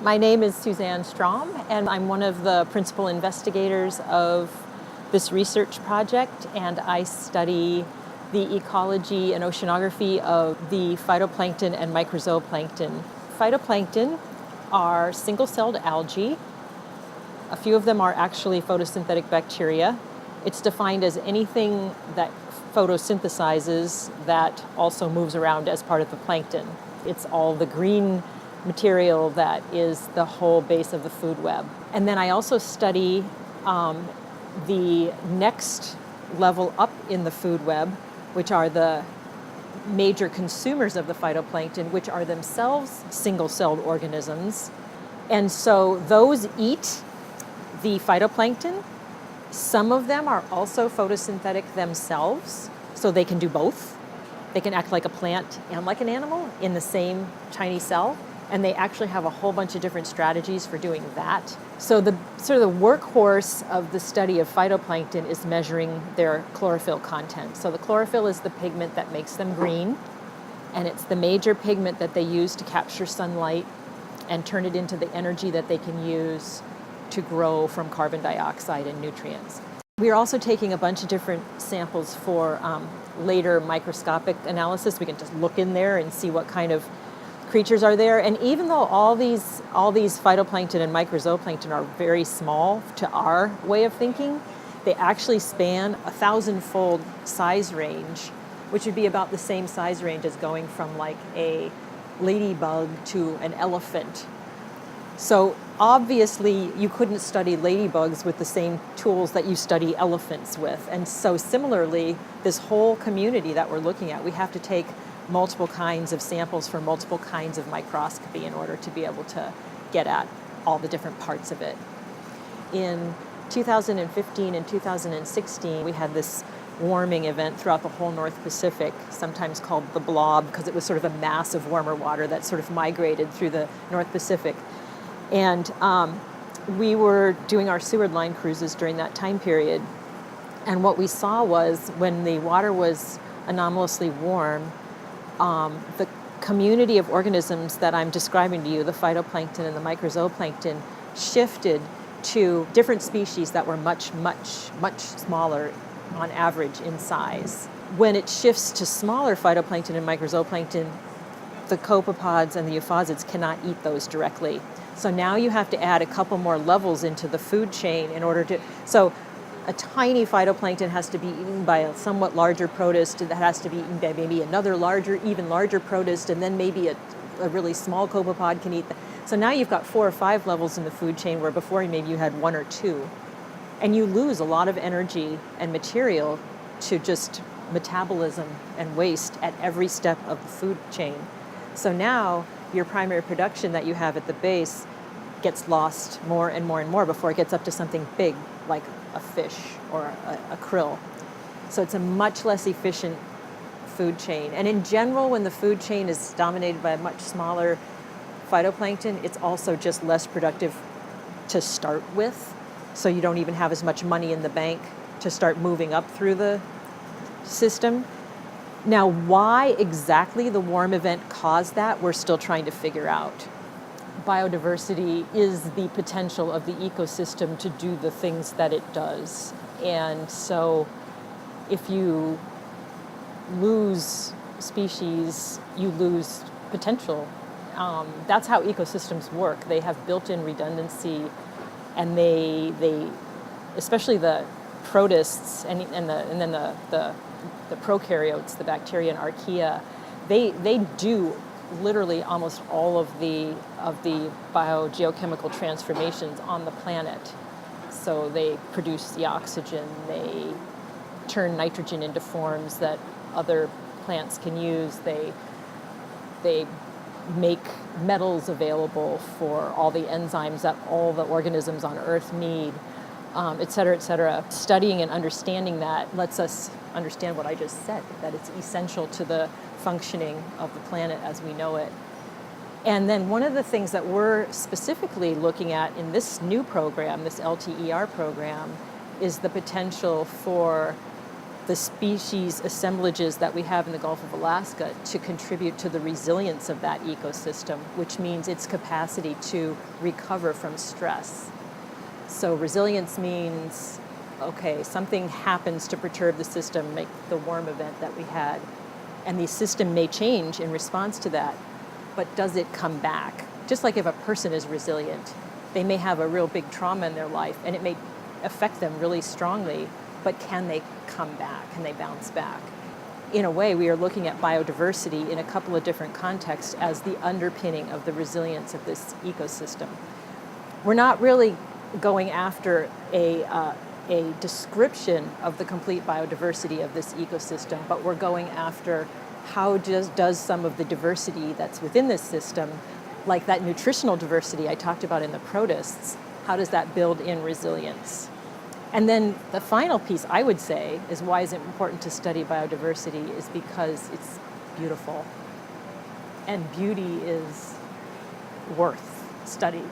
My name is Suzanne Strom, and I'm one of the principal investigators of this research project, and I study the ecology and oceanography of the phytoplankton and microzooplankton. Phytoplankton are single-celled algae. A few of them are actually photosynthetic bacteria. It's defined as anything that photosynthesizes that also moves around as part of the plankton. It's all the green material that is the whole base of the food web. And then I also study the next level up in the food web, which are the major consumers of the phytoplankton, which are themselves single-celled organisms. And so those eat the phytoplankton. Some of them are also photosynthetic themselves, so they can do both. They can act like a plant and like an animal in the same tiny cell, and they actually have a whole bunch of different strategies for doing that. So the sort of the workhorse of the study of phytoplankton is measuring their chlorophyll content. So the chlorophyll is the pigment that makes them green, and it's the major pigment that they use to capture sunlight and turn it into the energy that they can use to grow from carbon dioxide and nutrients. We are also taking a bunch of different samples for later microscopic analysis. We can just look in there and see what kind of creatures are there. And even though all these phytoplankton and microzooplankton are very small to our way of thinking, they actually span 1,000-fold size range, which would be about the same size range as going from like a ladybug to an elephant. So obviously you couldn't study ladybugs with the same tools that you study elephants with. And so similarly, this whole community that we're looking at, we have to take multiple kinds of samples for multiple kinds of microscopy in order to be able to get at all the different parts of it. In 2015 and 2016, we had this warming event throughout the whole North Pacific, sometimes called the blob, because it was sort of a mass of warmer water that sort of migrated through the North Pacific. And we were doing our Seward line cruises during that time period. And what we saw was when the water was anomalously warm, the community of organisms that I'm describing to you, the phytoplankton and the microzooplankton, shifted to different species that were much, much, much smaller on average in size. When it shifts to smaller phytoplankton and microzooplankton, the copepods and the euphausiids cannot eat those directly. So now you have to add a couple more levels into the food chain in order to, so a tiny phytoplankton has to be eaten by a somewhat larger protist that has to be eaten by maybe another larger, even larger protist, and then maybe a really small copepod can eat that. So now you've got 4 or 5 levels in the food chain where before maybe you had 1 or 2. And you lose a lot of energy and material to just metabolism and waste at every step of the food chain. So now your primary production that you have at the base gets lost more and more and more before it gets up to something big like a fish or a krill. So it's a much less efficient food chain. And in general, when the food chain is dominated by a much smaller phytoplankton, it's also just less productive to start with. So you don't even have as much money in the bank to start moving up through the system. Now, why exactly the warm event caused that, we're still trying to figure out. Biodiversity is the potential of the ecosystem to do the things that it does. And so if you lose species, you lose potential. That's how ecosystems work. They have built-in redundancy, and they especially the protists and then the prokaryotes, the bacteria and archaea, they do literally almost all of the biogeochemical transformations on the planet. So they produce the oxygen, they turn nitrogen into forms that other plants can use, they make metals available for all the enzymes that all the organisms on Earth need, et cetera, et cetera. Studying and understanding that lets us understand what I just said, that it's essential to the functioning of the planet as we know it. And then one of the things that we're specifically looking at in this new program, this LTER program, is the potential for the species assemblages that we have in the Gulf of Alaska to contribute to the resilience of that ecosystem, which means its capacity to recover from stress. So resilience means, okay, something happens to perturb the system, like the worm event that we had, and the system may change in response to that, but does it come back? Just like if a person is resilient, they may have a real big trauma in their life and it may affect them really strongly, but can they come back? Can they bounce back? In a way, we are looking at biodiversity in a couple of different contexts as the underpinning of the resilience of this ecosystem. We're not really going after a description of the complete biodiversity of this ecosystem, but we're going after how does some of the diversity that's within this system, like that nutritional diversity I talked about in the protists, how does that build in resilience? And then the final piece I would say is why is it important to study biodiversity is because it's beautiful. And beauty is worth study.